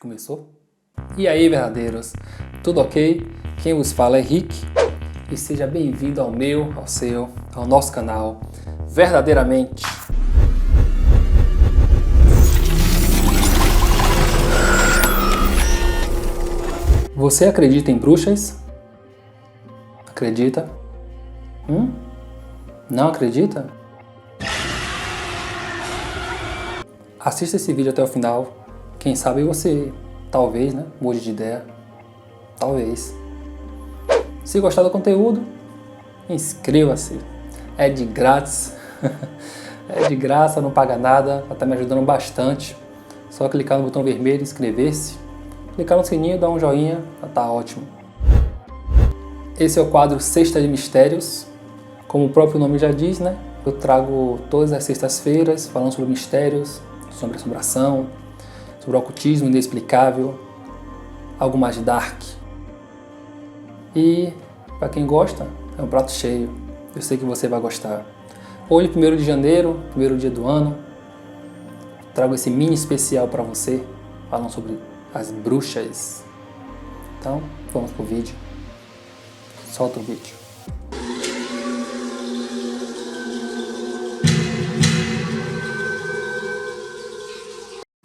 Começou? E aí, verdadeiros? Tudo ok? Quem vos fala é Rick e seja bem-vindo ao meu, ao seu, ao nosso canal Verdadeiramente. Você acredita em bruxas? Acredita? Não acredita? Assista esse vídeo até o final. Quem sabe você, talvez, né, mude de ideia. Talvez. Se gostar do conteúdo, inscreva-se. É de grátis. É de graça, não paga nada. Tá me ajudando bastante. Só clicar no botão vermelho e inscrever-se. Clicar no sininho, dar um joinha, tá ótimo. Esse é o quadro Sexta de Mistérios. Como o próprio nome já diz, né? Eu trago todas as sextas-feiras falando sobre mistérios, sobre assombração, sobre o ocultismo inexplicável, algo mais dark. E, para quem gosta, é um prato cheio. Eu sei que você vai gostar. Hoje, 1º de janeiro, primeiro dia do ano, trago esse mini especial para você, falando sobre as bruxas. Então, vamos pro vídeo. Solta o vídeo.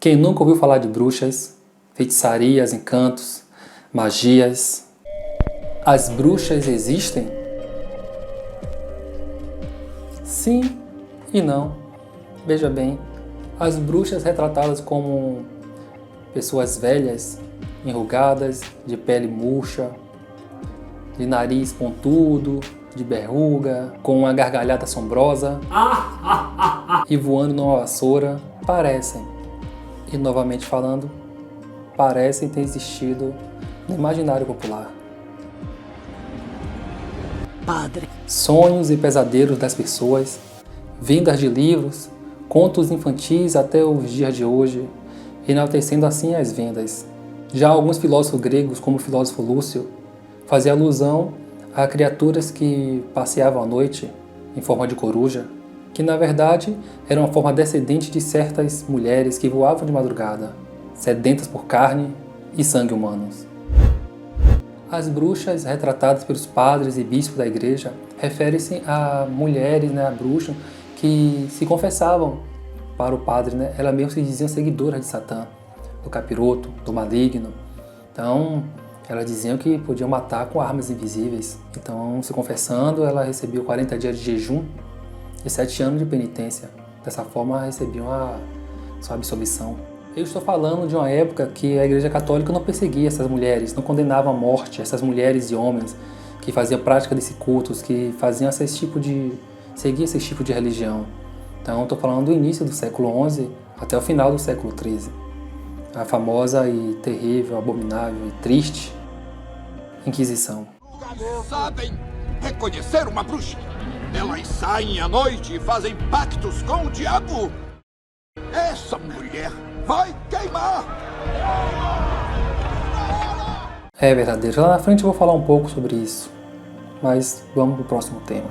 Quem nunca ouviu falar de bruxas, feitiçarias, encantos, magias? As bruxas existem? Sim e não. Veja bem, as bruxas retratadas como pessoas velhas, enrugadas, de pele murcha, de nariz pontudo, de verruga, com uma gargalhada assombrosa e voando numa vassoura, parecem, e novamente falando, parecem ter existido no imaginário popular. Padre. Sonhos e pesadelos das pessoas, vendas de livros, contos infantis até os dias de hoje, enaltecendo assim as vendas. Já alguns filósofos gregos, como o filósofo Lúcio, faziam alusão a criaturas que passeavam à noite em forma de coruja, que na verdade era uma forma descendente de certas mulheres que voavam de madrugada, sedentas por carne e sangue humanos. As bruxas retratadas pelos padres e bispos da igreja referem-se a mulheres, né, a bruxas, que se confessavam para o padre, né? Elas mesmo se diziam seguidoras de Satã, do capiroto, do maligno. Então, elas diziam que podiam matar com armas invisíveis. Então, se confessando, ela recebeu 40 dias de jejum e 7 anos de penitência. Dessa forma, recebiam a sua absolvição. Eu estou falando de uma época que a Igreja Católica não perseguia essas mulheres, não condenava à morte essas mulheres e homens que faziam prática desse culto, que faziam seguiam esse tipo de religião. Então, estou falando do início do século XI até o final do século XIII. A famosa e terrível, abominável e triste Inquisição. Sabem reconhecer uma bruxa? Elas saem à noite e fazem pactos com o diabo. Essa mulher vai queimar! É verdadeiro. Lá na frente eu vou falar um pouco sobre isso. Mas vamos para o próximo tema.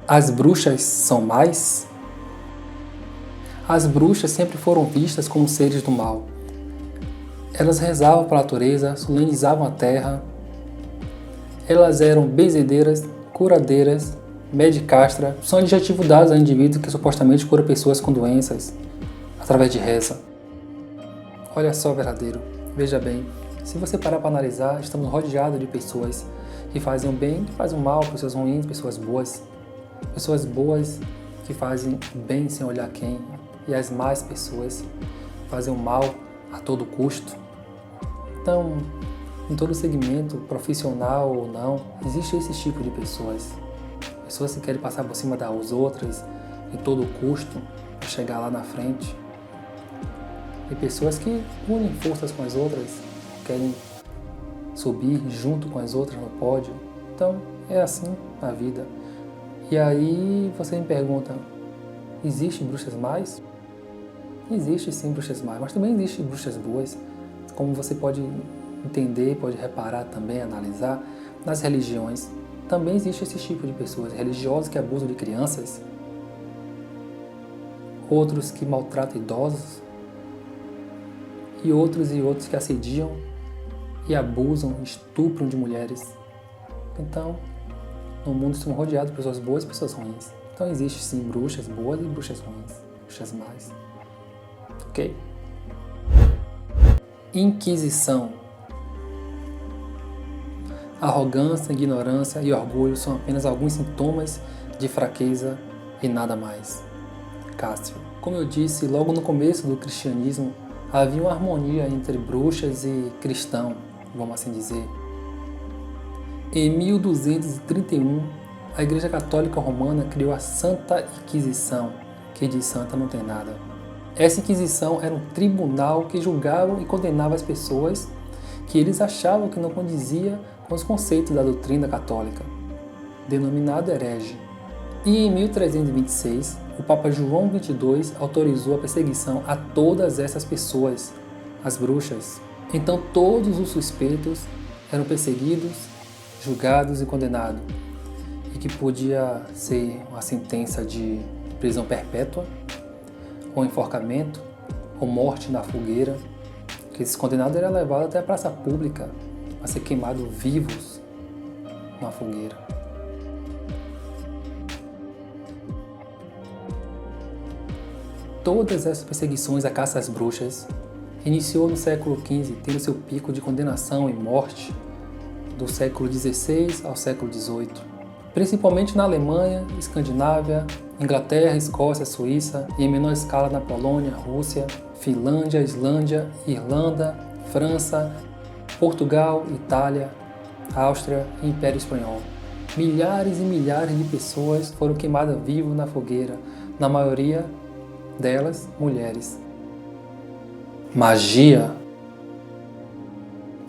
As bruxas são mais? As bruxas sempre foram vistas como seres do mal. Elas rezavam para a natureza, solenizavam a terra. Elas eram benzedeiras, curadeiras, medicastra, são adjetivos dados a indivíduos que supostamente curam pessoas com doenças através de reza. Olha só, verdadeiro. Veja bem, se você parar para analisar, estamos rodeados de pessoas que fazem o bem, que fazem o mal, pessoas ruins, pessoas boas. Pessoas boas que fazem bem sem olhar quem, e as más pessoas fazem o mal a todo custo. Então, em todo segmento, profissional ou não, existe esse tipo de pessoas. Pessoas que querem passar por cima das outras em todo custo para chegar lá na frente. E pessoas que unem forças com as outras, querem subir junto com as outras no pódio. Então, é assim a vida. E aí você me pergunta, existe bruxas más? Existe sim bruxas más, mas também existe bruxas boas. Como você pode entender, pode reparar também, analisar, nas religiões, também existe esse tipo de pessoas, religiosos que abusam de crianças, outros que maltratam idosos, e outros que assediam e abusam, estupram de mulheres. Então, no mundo estamos rodeados de pessoas boas e pessoas ruins. Então existe sim bruxas boas e bruxas ruins, bruxas más. Ok? Inquisição. Arrogância, ignorância e orgulho são apenas alguns sintomas de fraqueza e nada mais. Cássio. Como eu disse, logo no começo do cristianismo, havia uma harmonia entre bruxas e cristão, vamos assim dizer. Em 1231, a Igreja Católica Romana criou a Santa Inquisição, que de santa não tem nada. Essa Inquisição era um tribunal que julgava e condenava as pessoas que eles achavam que não condizia com os conceitos da doutrina católica, denominado herege. E em 1326, o Papa João XXII autorizou a perseguição a todas essas pessoas, as bruxas. Então todos os suspeitos eram perseguidos, julgados e condenados, e que podia ser uma sentença de prisão perpétua, ou enforcamento, ou morte na fogueira, que esses condenados eram levados até a praça pública a ser queimados vivos na fogueira. Todas essas perseguições à caça às bruxas iniciou no século XV, tendo seu pico de condenação e morte do século XVI ao século XVIII, principalmente na Alemanha, Escandinávia, Inglaterra, Escócia, Suíça e em menor escala na Polônia, Rússia, Finlândia, Islândia, Irlanda, França, Portugal, Itália, Áustria e Império Espanhol. Milhares e milhares de pessoas foram queimadas vivas na fogueira, na maioria delas mulheres. Magia.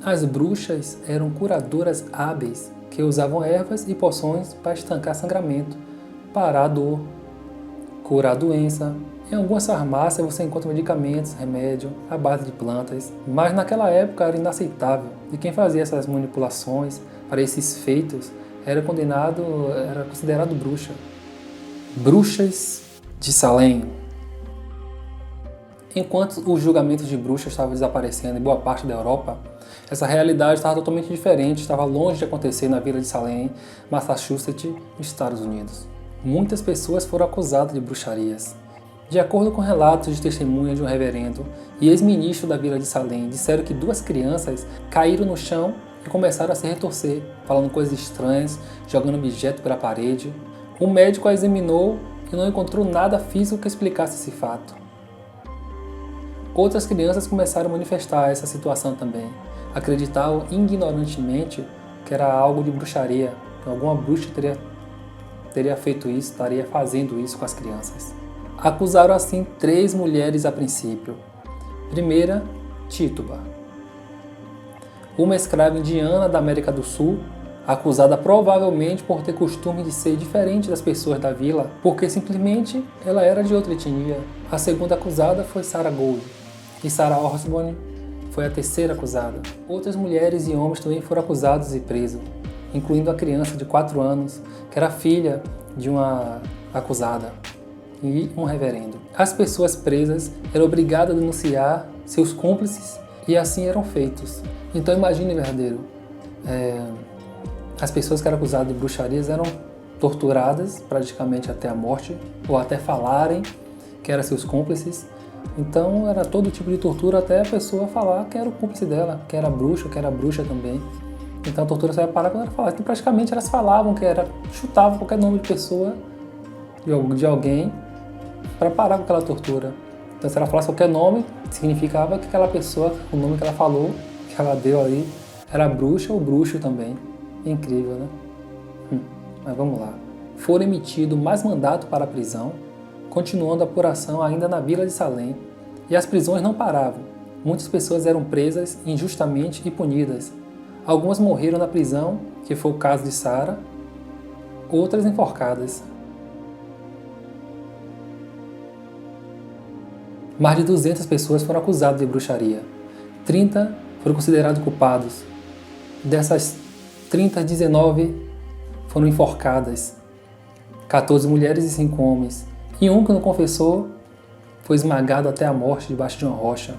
As bruxas eram curadoras hábeis que usavam ervas e poções para estancar sangramento, parar a dor, curar a doença. Em algumas farmácias você encontra medicamentos, remédio à base de plantas, mas naquela época era inaceitável e quem fazia essas manipulações para esses feitos era considerado bruxa. Bruxas de Salem. Enquanto os julgamentos de bruxas estavam desaparecendo em boa parte da Europa, essa realidade estava totalmente diferente, estava longe de acontecer na vila de Salem, Massachusetts, nos Estados Unidos. Muitas pessoas foram acusadas de bruxarias. De acordo com relatos de testemunha de um reverendo e ex-ministro da vila de Salem, disseram que 2 crianças caíram no chão e começaram a se retorcer, falando coisas estranhas, jogando objetos pela parede. O médico a examinou e não encontrou nada físico que explicasse esse fato. Outras crianças começaram a manifestar essa situação também. Acreditavam ignorantemente que era algo de bruxaria, que alguma bruxa teria feito isso, estaria fazendo isso com as crianças. Acusaram assim 3 mulheres a princípio. Primeira, Títuba, uma escrava indiana da América do Sul, acusada provavelmente por ter costume de ser diferente das pessoas da vila, porque simplesmente ela era de outra etnia. A segunda acusada foi Sarah Gold, e Sarah Osborne foi a terceira acusada. Outras mulheres e homens também foram acusados e presos, incluindo a criança de 4 anos, que era filha de uma acusada, e um reverendo. As pessoas presas eram obrigadas a denunciar seus cúmplices e assim eram feitos. Então imagine, verdadeiro, as pessoas que eram acusadas de bruxarias eram torturadas praticamente até a morte, ou até falarem que eram seus cúmplices. Então era todo tipo de tortura até a pessoa falar que era o cúmplice dela, que era bruxa, que era bruxa também. Então a tortura só ia parar quando ela falasse. Então praticamente elas falavam que era, chutavam qualquer nome de pessoa, de alguém, para parar com aquela tortura. Então se ela falasse qualquer nome, significava que aquela pessoa, o nome que ela falou, que ela deu ali, era bruxa ou bruxo também. Incrível, né? Mas vamos lá. Foram emitidos mais mandatos para a prisão, continuando a apuração ainda na vila de Salem, e as prisões não paravam. Muitas pessoas eram presas injustamente e punidas. Algumas morreram na prisão, que foi o caso de Sarah, outras enforcadas. Mais de 200 pessoas foram acusadas de bruxaria. 30 foram considerados culpados. Dessas 19 foram enforcadas, 14 mulheres e 5 homens, e um que não confessou foi esmagado até a morte debaixo de uma rocha,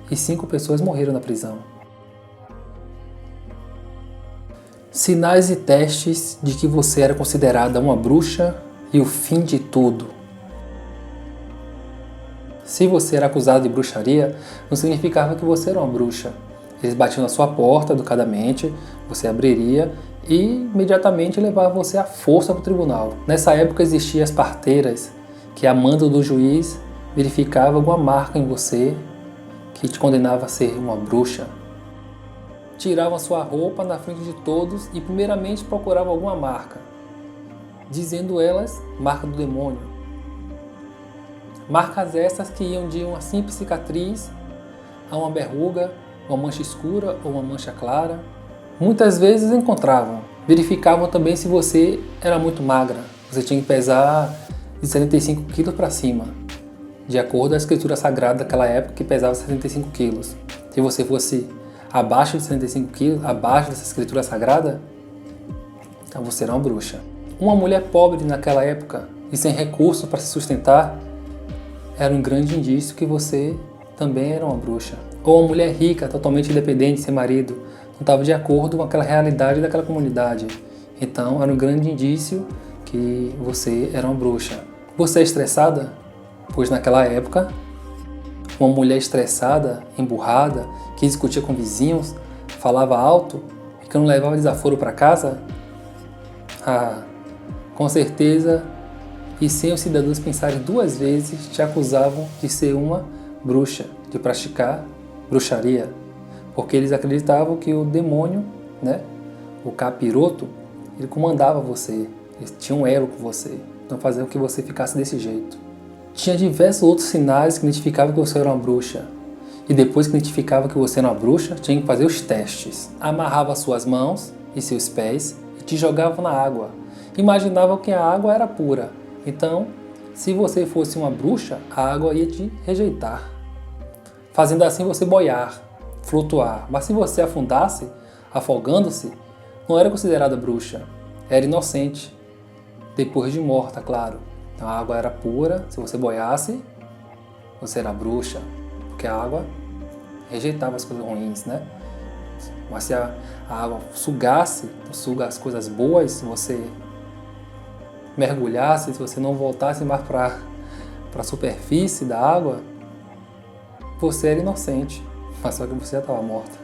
e 5 pessoas morreram na prisão. Sinais e testes de que você era considerada uma bruxa e o fim de tudo. Se você era acusado de bruxaria, não significava que você era uma bruxa. Eles batiam na sua porta educadamente, você abriria e imediatamente levavam você à força para o tribunal. Nessa época existiam as parteiras, que a mando do juiz verificava alguma marca em você que te condenava a ser uma bruxa. Tiravam a sua roupa na frente de todos e primeiramente procuravam alguma marca, dizendo elas marca do demônio. Marcas essas que iam de uma simples cicatriz a uma verruga, uma mancha escura ou uma mancha clara. Muitas vezes encontravam. Verificavam também se você era muito magra. Você tinha que pesar de 75 quilos para cima, de acordo com a escritura sagrada daquela época, que pesava 75 quilos. Se você fosse abaixo de 75 quilos, abaixo dessa escritura sagrada, então você era uma bruxa. Uma mulher pobre naquela época e sem recursos para se sustentar era um grande indício que você também era uma bruxa. Ou uma mulher rica, totalmente independente, sem marido, não estava de acordo com aquela realidade daquela comunidade. Então era um grande indício que você era uma bruxa. Você é estressada? Pois naquela época, uma mulher estressada, emburrada, que discutia com vizinhos, falava alto e que não levava desaforo para casa? Com certeza, e sem os cidadãos pensarem 2 vezes, te acusavam de ser uma bruxa, de praticar bruxaria, porque eles acreditavam que o demônio, o capiroto, ele comandava você, ele tinha um elo com você, então fazia com que você ficasse desse jeito. Tinha diversos outros sinais que identificavam que você era uma bruxa, e depois que identificava que você era uma bruxa, tinha que fazer os testes. Amarrava suas mãos e seus pés e te jogava na água. Imaginavam que a água era pura, então, se você fosse uma bruxa, a água ia te rejeitar, fazendo assim você boiar, flutuar. Mas se você afundasse, afogando-se, não era considerada bruxa, era inocente, depois de morta, claro. Então a água era pura, se você boiasse, você era bruxa, porque a água rejeitava as coisas ruins, Mas se a água sugasse, suga as coisas boas, se você mergulhasse, se você não voltasse mais para a superfície da água, você era inocente, mas só que você já estava morta.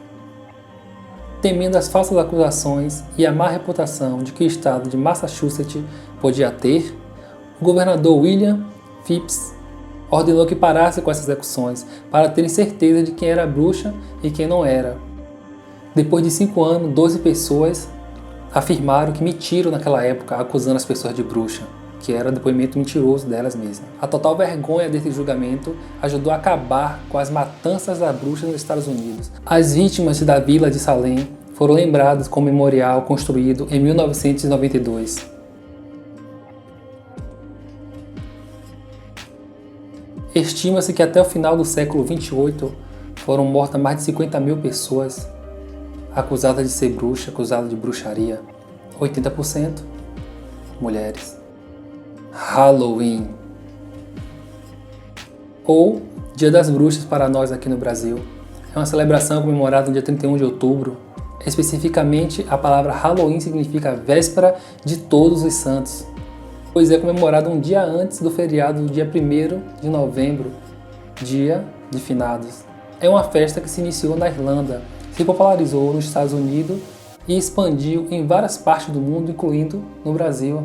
Temendo as falsas acusações e a má reputação de que o estado de Massachusetts podia ter, o governador William Phips ordenou que parasse com essas execuções para terem certeza de quem era bruxa e quem não era. Depois de 5 anos, 12 pessoas afirmaram que mentiram naquela época, acusando as pessoas de bruxa, que era depoimento mentiroso delas mesmas. A total vergonha desse julgamento ajudou a acabar com as matanças das bruxas nos Estados Unidos. As vítimas da vila de Salem foram lembradas com um memorial construído em 1992. Estima-se que até o final do século XXVIII foram mortas mais de 50 mil pessoas acusadas de ser bruxa, acusadas de bruxaria. 80% mulheres. Halloween, ou Dia das Bruxas para nós aqui no Brasil, é uma celebração comemorada no dia 31 de outubro. Especificamente, a palavra Halloween significa véspera de Todos os Santos, pois é comemorado um dia antes do feriado do dia 1º de novembro, dia de finados. É uma festa que se iniciou na Irlanda, se popularizou nos Estados Unidos e expandiu em várias partes do mundo, incluindo no Brasil.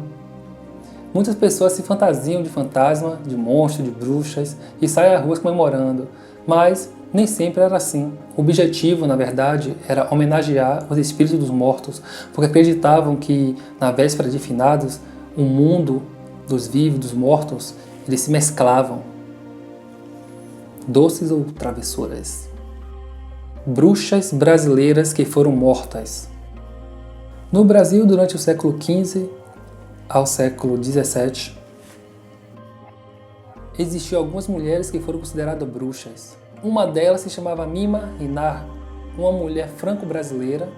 Muitas pessoas se fantasiam de fantasma, de monstro, de bruxas e saem às ruas comemorando, mas nem sempre era assim. O objetivo, na verdade, era homenagear os espíritos dos mortos, porque acreditavam que na véspera de finados, o mundo dos vivos, dos mortos, eles se mesclavam. Doces ou travessuras? Bruxas brasileiras que foram mortas. No Brasil, durante o século XV ao século XVII, existiam algumas mulheres que foram consideradas bruxas. Uma delas se chamava Mima Rinar, uma mulher franco-brasileira,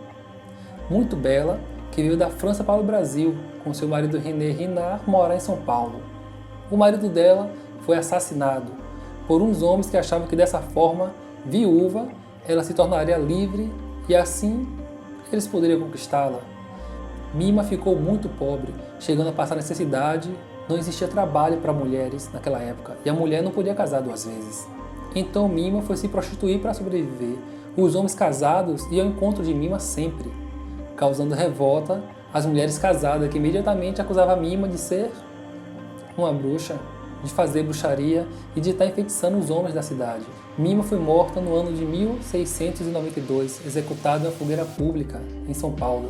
muito bela que veio da França para o Brasil, com seu marido René Renard morar em São Paulo. O marido dela foi assassinado por uns homens que achavam que dessa forma, viúva, ela se tornaria livre e assim eles poderiam conquistá-la. Mima ficou muito pobre, chegando a passar necessidade. Não existia trabalho para mulheres naquela época e a mulher não podia casar 2 vezes. Então Mima foi se prostituir para sobreviver. Os homens casados iam ao encontro de Mima sempre, causando revolta às mulheres casadas, que imediatamente acusavam Mima de ser uma bruxa, de fazer bruxaria e de estar enfeitiçando os homens da cidade. Mima foi morta no ano de 1692, executada em uma fogueira pública em São Paulo.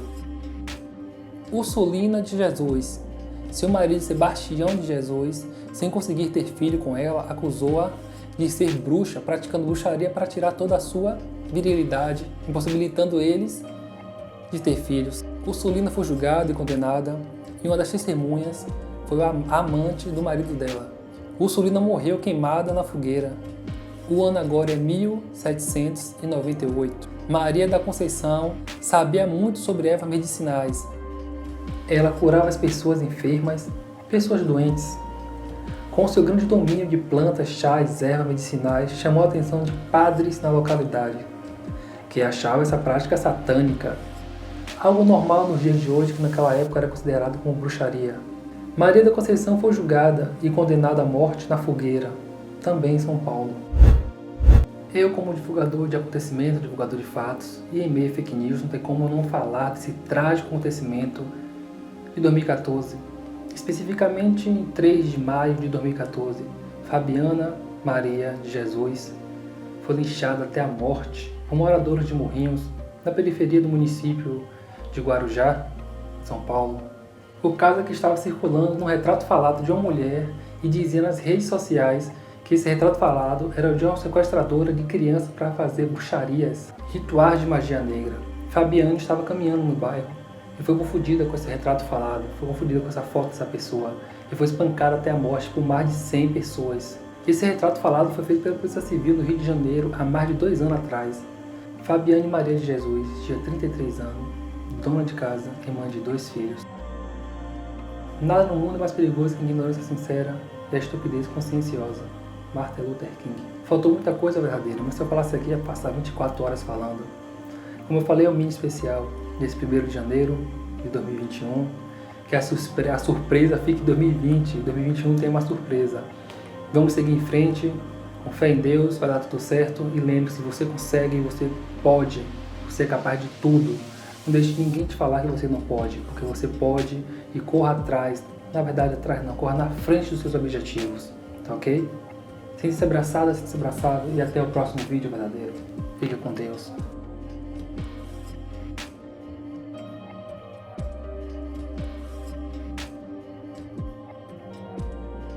Ursulina de Jesus. Seu marido Sebastião de Jesus, sem conseguir ter filho com ela, acusou-a de ser bruxa, praticando bruxaria para tirar toda a sua virilidade, impossibilitando eles de ter filhos. Ursulina foi julgada e condenada, e uma das testemunhas foi a amante do marido dela. Ursulina morreu queimada na fogueira. O ano agora é 1798. Maria da Conceição sabia muito sobre ervas medicinais. Ela curava as pessoas enfermas, pessoas doentes. Com seu grande domínio de plantas, chás, ervas medicinais, chamou a atenção de padres na localidade, que achavam essa prática satânica, algo normal nos dias de hoje, que naquela época era considerado como bruxaria. Maria da Conceição foi julgada e condenada à morte na fogueira, também em São Paulo. Eu, como divulgador de acontecimentos, divulgador de fatos, e em meio a fake news, não tem como não falar desse trágico acontecimento de 2014, especificamente em 3 de maio de 2014, Fabiana Maria de Jesus foi linchada até a morte por moradores de Morrinhos, na periferia do município de Guarujá, São Paulo. O caso é que estava circulando num retrato falado de uma mulher e dizia nas redes sociais que esse retrato falado era de uma sequestradora de crianças para fazer bruxarias, rituais de magia negra. Fabiana estava caminhando no bairro e foi confundida com esse retrato falado, foi confundida com essa foto dessa pessoa e foi espancada até a morte por mais de 100 pessoas. Esse retrato falado foi feito pela Polícia Civil no Rio de Janeiro há mais de 2 anos atrás. Fabiane Maria de Jesus tinha 33 anos, dona de casa e mãe de 2 filhos. Nada no mundo é mais perigoso que a ignorância sincera e a estupidez conscienciosa. Martin Luther King. Faltou muita coisa verdadeira, mas se eu falasse aqui ia passar 24 horas falando. Como eu falei, é um mini especial desse 1º de janeiro de 2021, que a surpresa fica em 2020. Em 2021 tem uma surpresa. Vamos seguir em frente, com fé em Deus, vai dar tudo certo. E lembre-se, você consegue, você pode, você é capaz de tudo. Não deixe ninguém te falar que você não pode, porque você pode e corra atrás. Na verdade, atrás não, corra na frente dos seus objetivos, tá ok? Sinta-se abraçado e até o próximo vídeo verdadeiro. Fique com Deus.